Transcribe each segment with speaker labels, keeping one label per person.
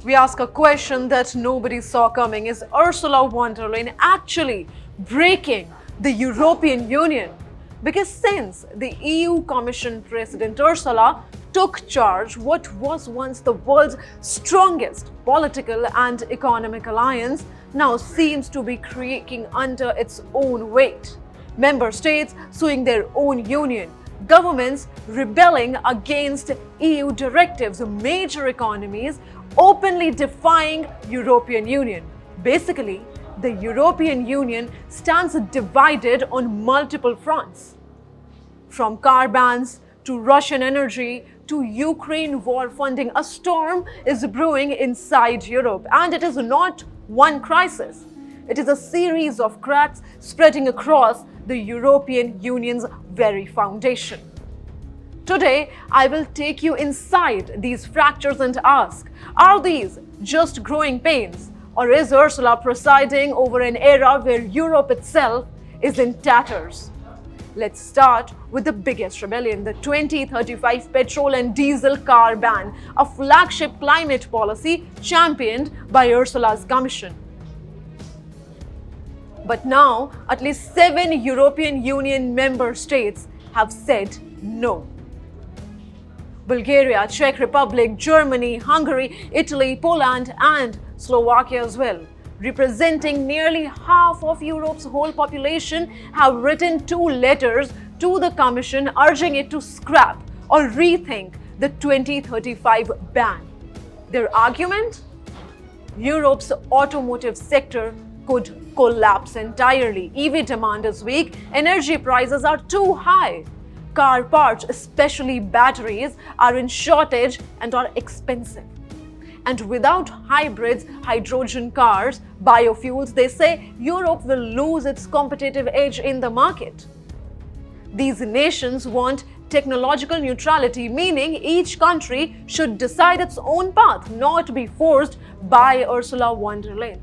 Speaker 1: we ask a question that nobody saw coming. Is Ursula von der Leyen actually breaking the European Union? Because since the EU Commission President Ursula took charge, what was once the world's strongest political and economic alliance now seems to be creaking under its own weight. Member states suing their own union, governments rebelling against EU directives, major economies openly defying European Union. Basically, the European Union stands divided on multiple fronts. From car bans to Russian energy to Ukraine war funding, a storm is brewing inside Europe. And it is not one crisis. It is a series of cracks spreading across the European Union's very foundation. Today, I will take you inside these fractures and ask, are these just growing pains? Or is Ursula presiding over an era where Europe itself is in tatters? Let's start with the biggest rebellion, the 2035 petrol and diesel car ban, a flagship climate policy championed by Ursula's Commission. But now, at least 7 European Union member states have said no. Bulgaria, Czech Republic, Germany, Hungary, Italy, Poland, and Slovakia as well, representing nearly half of Europe's whole population, have written 2 letters to the Commission urging it to scrap or rethink the 2035 ban. Their argument? Europe's automotive sector could collapse entirely. EV demand is weak, energy prices are too high. Car parts, especially batteries, are in shortage and are expensive. And without hybrids, hydrogen cars, biofuels, they say Europe will lose its competitive edge in the market. These nations want technological neutrality, meaning each country should decide its own path, not be forced by Ursula von der Leyen.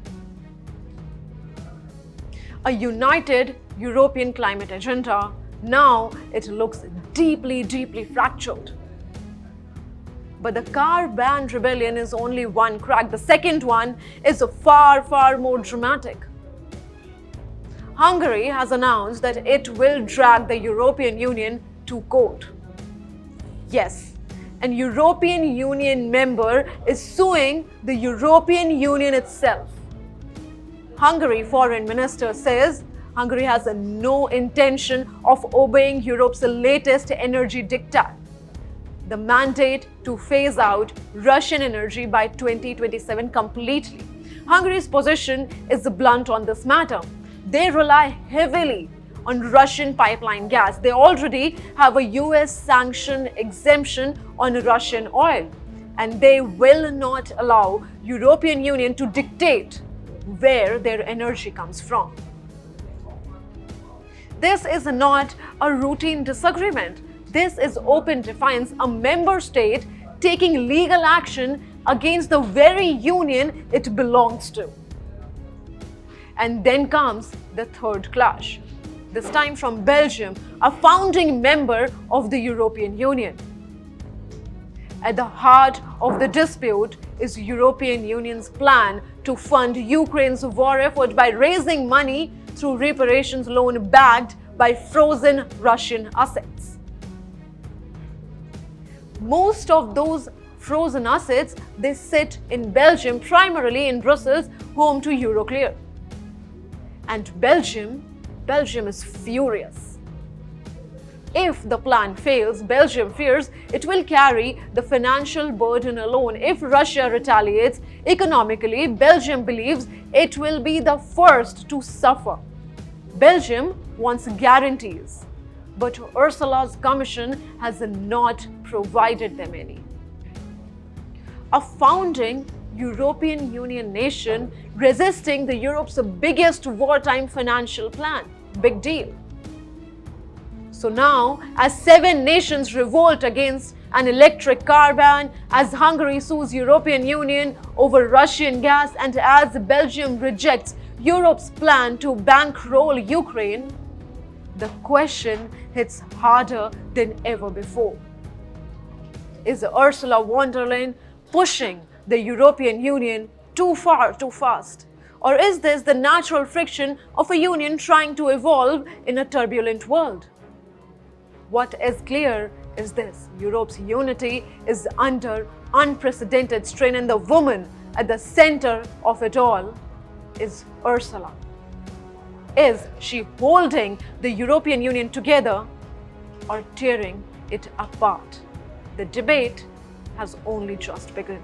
Speaker 1: A united European climate agenda. Now it looks deeply fractured. But the car ban rebellion is only one crack. The second one is far more dramatic. Hungary has announced that it will drag the European Union to court. Yes, an European Union member is suing the European Union itself. Hungary Foreign Minister says Hungary has no intention of obeying Europe's latest energy diktat, the mandate to phase out Russian energy by 2027 completely. Hungary's position is blunt on this matter. They rely heavily on Russian pipeline gas. They already have a US sanction exemption on Russian oil, and they will not allow European Union to dictate where their energy comes from. This is not a routine disagreement. This is open defiance, a member state taking legal action against the very union it belongs to. And then comes the third clash, this time from Belgium, a founding member of the European Union. At the heart of the dispute is European Union's plan to fund Ukraine's war effort by raising money through reparations loan backed by frozen Russian assets. Most of those frozen assets, they sit in Belgium, primarily in Brussels, home to Euroclear. And Belgium is furious. If the plan fails, Belgium fears it will carry the financial burden alone. If Russia retaliates economically, Belgium believes it will be the first to suffer. Belgium wants guarantees, but Ursula's Commission has not provided them any. A founding European Union nation resisting the Europe's biggest wartime financial plan. Big deal. So now, as 7 nations revolt against an electric car ban, as Hungary sues European Union over Russian gas, and as Belgium rejects Europe's plan to bankroll Ukraine, the question hits harder than ever before. Is Ursula von der Leyen pushing the European Union too far too fast? Or is this the natural friction of a union trying to evolve in a turbulent world? What is clear is this: Europe's unity is under unprecedented strain, and the woman at the center of it all is Ursula. Is she holding the European Union together or tearing it apart? The debate has only just begun.